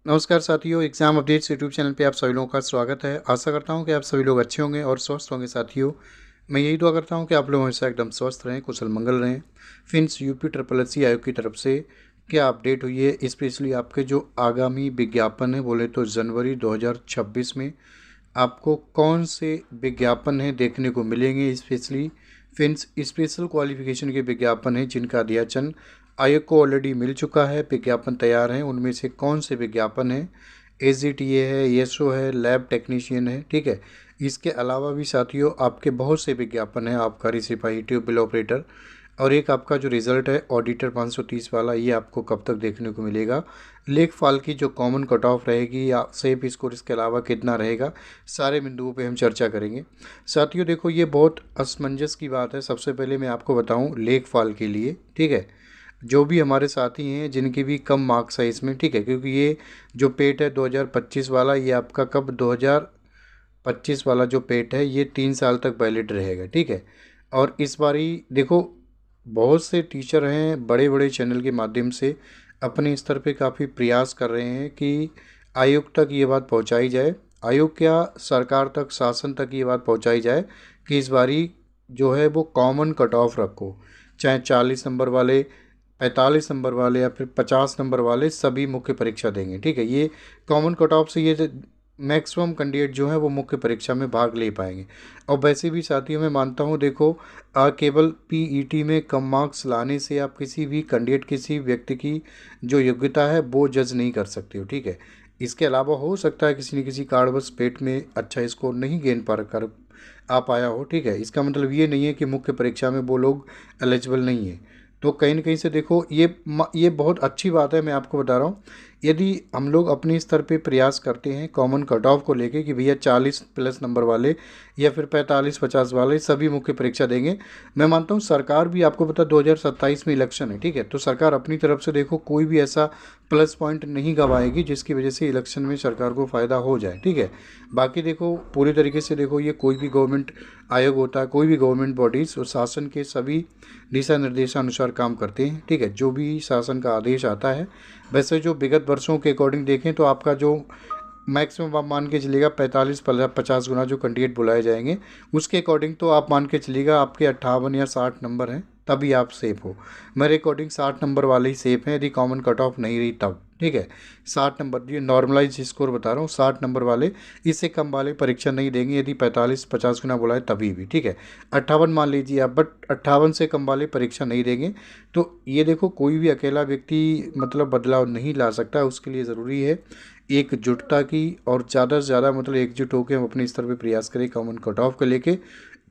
नमस्कार साथियों, exam updates YouTube channel पे आप सभी लोगों का स्वागत है। आशा करता हूँ कि आप सभी लोग अच्छे होंगे और स्वस्थ होंगे साथियों। मैं यही दुआ करता हूँ कि आप लोग हमेशा एकदम स्वस्थ रहें, कुशल मंगल रहें। Friends, UP triple S C आयोग की तरफ से क्या अपडेट हुई है, स्पेशली आपके जो आगामी विज्ञापन है बोले तो जनवरी 2026 में आपको कौन से विज्ञापन हैं देखने को मिलेंगे। स्पेशली फ्रेंड्स, स्पेशल क्वालिफिकेशन के विज्ञापन हैं जिनका अध्याचन आयोग को ऑलरेडी मिल चुका है, विज्ञापन तैयार हैं। उनमें से कौन से विज्ञापन हैं? एसजीटीए है, येसो है, लैब टेक्नीशियन है, ठीक है। इसके अलावा भी साथियों आपके बहुत से विज्ञापन हैं, आबकारी सिपाही, ट्यूब बिल ऑपरेटर, और एक आपका जो रिज़ल्ट है ऑडिटर 530 वाला, ये आपको कब तक देखने को मिलेगा। लेखपाल की जो कॉमन कट ऑफ रहेगी या सेफ स्कोर इसके अलावा कितना रहेगा, सारे बिंदुओं पे हम चर्चा करेंगे साथियों। देखो, ये बहुत असमंजस की बात है। सबसे पहले मैं आपको बताऊं लेखपाल के लिए, ठीक है, जो भी हमारे साथी हैं जिनके भी कम मार्क्स है इसमें, ठीक है, क्योंकि ये जो पेट है 2025 वाला, ये आपका कब 2025 वाला जो पेट है ये 3 साल तक वैलिड रहेगा, ठीक है। और इस बारी देखो, बहुत से टीचर हैं बड़े बड़े चैनल के माध्यम से अपने स्तर पे काफ़ी प्रयास कर रहे हैं कि आयोग तक ये बात पहुंचाई जाए, आयोग क्या सरकार तक, शासन तक ये बात पहुंचाई जाए कि इस बारी जो है वो कॉमन कट ऑफ रखो। चाहे 40 नंबर वाले, 45 नंबर वाले या फिर 50 नंबर वाले सभी मुख्य परीक्षा देंगे, ठीक है। ये कॉमन कट ऑफ से ये मैक्सिमम कैंडिडेट जो है वो मुख्य परीक्षा में भाग ले पाएंगे। और वैसे भी साथियों मैं मानता हूँ, देखो केवल पीईटी में कम मार्क्स लाने से आप किसी भी कैंडिडेट, किसी व्यक्ति की जो योग्यता है वो जज नहीं कर सकते हो, ठीक है। इसके अलावा हो सकता है किसी न किसी कारणवश पेट में अच्छा स्कोर नहीं गेन पर कर आ पाया हो, ठीक है। इसका मतलब ये नहीं है कि मुख्य परीक्षा में वो लोग एलिजिबल नहीं है। तो कहीं न कहीं से देखो, ये बहुत अच्छी बात है। मैं आपको बता रहा हूँ, यदि हम लोग अपने स्तर पे प्रयास करते हैं कॉमन कट ऑफ को लेके कि भैया 40+ नंबर वाले या फिर 45-50 वाले सभी मुख्य परीक्षा देंगे, मैं मानता हूँ सरकार भी, आपको पता 2027 में इलेक्शन है, ठीक है, तो सरकार अपनी तरफ से देखो कोई भी ऐसा प्लस पॉइंट नहीं गंवाएगी जिसकी वजह से इलेक्शन में सरकार को फ़ायदा हो जाए, ठीक है। बाकी देखो, पूरी तरीके से देखो, ये कोई भी गवर्नमेंट आयोग होता है, कोई भी गवर्नमेंट बॉडीज़ और शासन के सभी दिशा निर्देशानुसार काम करते हैं, ठीक है। जो भी शासन का आदेश आता है, वैसे जो विगत वर्षों के अकॉर्डिंग देखें तो आपका जो मैक्सिमम आप मान के चलिएगा 45-50 गुना जो कैंडिडेट बुलाए जाएंगे, उसके अकॉर्डिंग तो आप मान के चलिएगा आपके 58 या 60 नंबर हैं तभी आप सेफ हो। मेरे अकॉर्डिंग 60 नंबर वाले ही सेफ हैं, यदि कॉमन कट ऑफ नहीं रही तब, ठीक है। 60 नंबर, ये नॉर्मलाइज स्कोर बता रहा हूँ, 60 नंबर वाले, इससे कम वाले परीक्षा नहीं देंगे यदि 45-50 गुना बुलाए तभी भी, ठीक है। 58 मान लीजिए आप, बट 58 से कम वाले परीक्षा नहीं देंगे। तो ये देखो, कोई भी अकेला व्यक्ति मतलब बदलाव नहीं ला सकता, उसके लिए ज़रूरी है एकजुटता की, और ज़्यादा से ज़्यादा मतलब एकजुट होकर हम अपने स्तर पे प्रयास करें कॉमन कट ऑफ को लेके।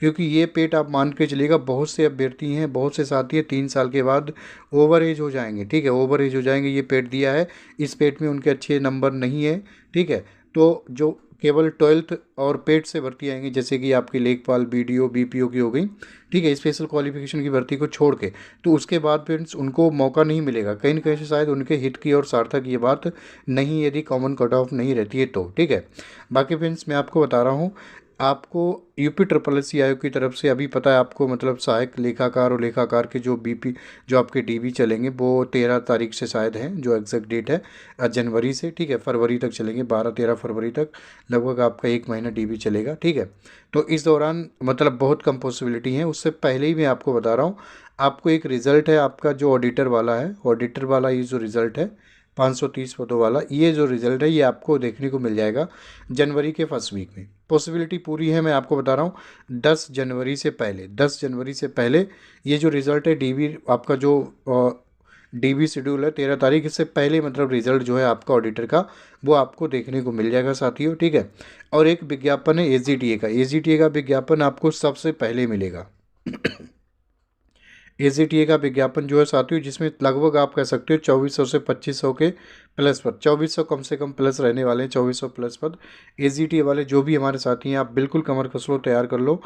क्योंकि ये पेट आप मान के चलिएगा, बहुत से अभ्यर्थी हैं, बहुत से साथी हैं 3 साल के बाद ओवर एज हो जाएंगे, ठीक है, ओवर एज हो जाएंगे। ये पेट दिया है, इस पेट में उनके अच्छे नंबर नहीं है, ठीक है। तो जो केवल 12th और पेट से भर्ती आएंगी, जैसे कि आपकी लेखपाल, बीडीओ, बीपीओ की हो गई, ठीक है, स्पेशल क्वालिफिकेशन की भर्ती को छोड़ के, तो उसके बाद फिर उनको मौका नहीं मिलेगा, कहीं ना कहीं से शायद उनके हित की और सार्थक ये बात नहीं, यदि कॉमन कट ऑफ नहीं रहती है तो, ठीक है। बाकी फ्रेंड्स, मैं आपको बता रहा हूँ, आपको यूपी ट्रिपल एस सी आयोग की तरफ से अभी पता है आपको, मतलब सहायक लेखाकार और लेखाकार के जो बीपी, जो आपके डीबी चलेंगे वो 13 तारीख से शायद हैं, जो एग्जैक्ट डेट है जनवरी से, ठीक है, फरवरी तक चलेंगे, 12-13 फरवरी तक लगभग आपका 1 महीना डीबी चलेगा, ठीक है। तो इस दौरान मतलब बहुत कम पॉसिबिलिटी है। उससे पहले ही मैं आपको बता रहा हूँ, आपको एक रिज़ल्ट है आपका जो ऑडिटर वाला है, ऑडिटर वाला ये जो रिज़ल्ट है 530 पदों वाला, ये जो रिज़ल्ट है ये आपको देखने को मिल जाएगा जनवरी के फर्स्ट वीक में। पॉसिबिलिटी पूरी है, मैं आपको बता रहा हूँ 10 जनवरी से पहले, 10 जनवरी से पहले ये जो रिज़ल्ट है डीबी आपका जो डीबी शेड्यूल है 13 तारीख, इससे पहले मतलब रिज़ल्ट जो है आपका ऑडिटर का वो आपको देखने को मिल जाएगा साथियों, ठीक है। और एक विज्ञापन है एसजीटीए का, एसजीटीए का विज्ञापन आपको सबसे पहले मिलेगा। एसीटीए का विज्ञापन जो है साथियों, जिसमें लगभग आप कह सकते हो 2400 से 2500 के प्लस पद, 2400 कम से कम प्लस रहने वाले हैं, 2400 प्लस पद। एसीटीए वाले जो भी हमारे साथी हैं, आप बिल्कुल कमर कस लो, तैयार कर लो,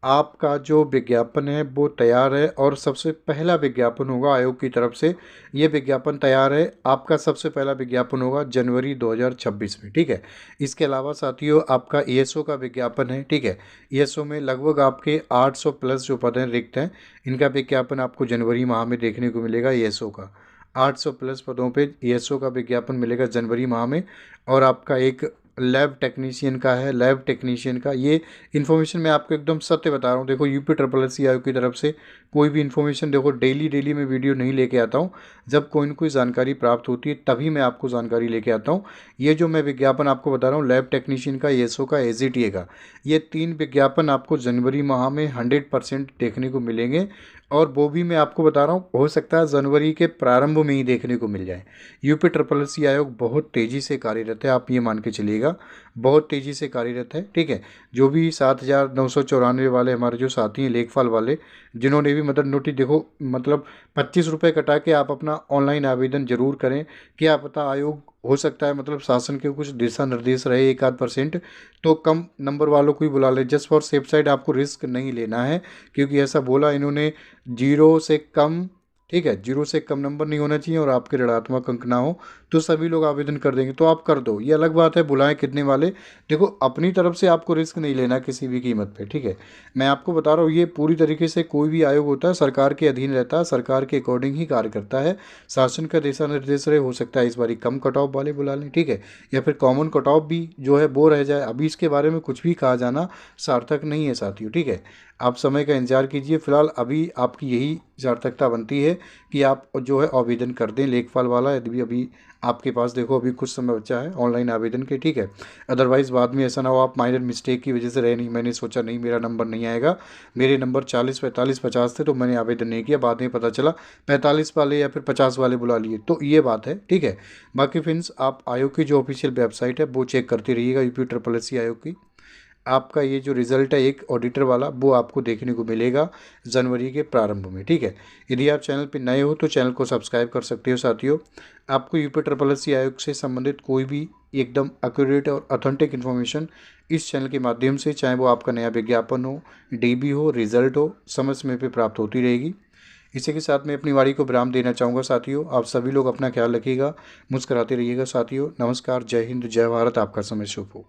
आपका जो विज्ञापन है वो तैयार है, और सबसे पहला विज्ञापन होगा आयोग की तरफ से। ये विज्ञापन तैयार है, आपका सबसे पहला विज्ञापन होगा जनवरी 2026 में, ठीक है। इसके अलावा साथियों आपका ईएसओ का विज्ञापन है, ठीक है। ईएसओ में लगभग आपके 800 प्लस जो पद हैं रिक्त हैं, इनका विज्ञापन आपको जनवरी माह में देखने को मिलेगा ईएसओ का। 800 प्लस पदों पे ESO का विज्ञापन मिलेगा जनवरी माह में। और आपका एक लैब टेक्नीशियन का है, लैब टेक्नीशियन का। ये इन्फॉर्मेशन मैं आपको एकदम सत्य बता रहा हूँ। देखो यूपी ट्रिपल एस सी आयोग की तरफ से कोई भी इन्फॉर्मेशन, देखो डेली डेली मैं वीडियो नहीं लेके आता हूँ। जब कोई न कोई जानकारी प्राप्त होती है तभी मैं आपको जानकारी लेके आता हूँ। ये जो मैं विज्ञापन आपको बता रहा हूँ, लैब टेक्नीशियन का, ESO का, AGTA का, ये 3 विज्ञापन आपको जनवरी माह में 100% देखने को मिलेंगे। और वो भी मैं आपको बता रहा हूँ, हो सकता है जनवरी के प्रारंभ में ही देखने को मिल जाए। यूपी ट्रिपल एस सी आयोग बहुत तेज़ी से कार्यरत है, आप ये मान के चलिएगा, बहुत तेज़ी से कार्यरत है। ठीक है, जो भी 7,994 वाले हमारे जो साथी हैं लेखपाल वाले, जिन्होंने भी मतलब नोटिस, देखो मतलब 25 रुपये कटा के आप अपना ऑनलाइन आवेदन जरूर करें। क्या पता आयोग, हो सकता है मतलब शासन के कुछ दिशा निर्देश रहे 1-8% तो कम नंबर वालों को ही बुला ले। जस्ट फॉर सेफ साइड आपको रिस्क नहीं लेना है, क्योंकि ऐसा बोला इन्होंने, 0 से कम, ठीक है, 0 से कम नंबर नहीं होना चाहिए और आपके ऋणात्मक अंक ना हो तो सभी लोग आवेदन कर देंगे। तो आप कर दो, ये अलग बात है बुलाएं कितने वाले। देखो अपनी तरफ से आपको रिस्क नहीं लेना किसी भी कीमत पे। ठीक है, मैं आपको बता रहा हूँ, ये पूरी तरीके से कोई भी आयोग होता है सरकार के अधीन रहता है, सरकार के अकॉर्डिंग ही कार्य करता है। शासन का दिशा निर्देश रहे, हो सकता है इस बारी कम कट ऑफ वाले बुला लें, ठीक है, या फिर कॉमन कट ऑफ भी जो है वो रह जाए। अभी इसके बारे में कुछ भी कहा जाना सार्थक नहीं है साथियों। ठीक है, आप समय का इंतजार कीजिए। फिलहाल अभी आपकी यही सार्थकता बनती है कि आप जो है आवेदन कर दें लेखपाल वाला, यदि अभी आपके पास, देखो अभी कुछ समय बचा है ऑनलाइन आवेदन के। ठीक है, अदरवाइज़ बाद में ऐसा ना हो आप माइनर मिस्टेक की वजह से रहे नहीं, मैंने सोचा नहीं मेरा नंबर नहीं आएगा, मेरे नंबर 40, 45, 50 थे तो मैंने आवेदन नहीं किया, बाद में पता चला 45 वाले या फिर 50 वाले बुला लिए। तो ये बात है। ठीक है, बाकी फ्रेंड्स आप आयोग की जो ऑफिशियल वेबसाइट है वो चेक करते रहिएगा, यूपी ट्रिपल एस सी आयोग की। आपका ये जो रिज़ल्ट है एक ऑडिटर वाला, वो आपको देखने को मिलेगा जनवरी के प्रारंभ में। ठीक है, यदि आप चैनल पर नए हो तो चैनल को सब्सक्राइब कर सकते हो साथियों। आपको यूपी ट्रिपल एस सी आयोग से संबंधित कोई भी एकदम एक्यूरेट और ऑथेंटिक इन्फॉर्मेशन इस चैनल के माध्यम से, चाहे वो आपका नया विज्ञापन हो, DB हो, रिजल्ट हो, समय समय पर प्राप्त होती रहेगी। इसी के साथ मैं अपनी वाणी को विराम देना चाहूँगा साथियों। आप सभी लोग अपना ख्याल रखिएगा, मुस्कुराते रहिएगा साथियों। नमस्कार, जय हिंद, जय भारत, आपका समय शुभ हो।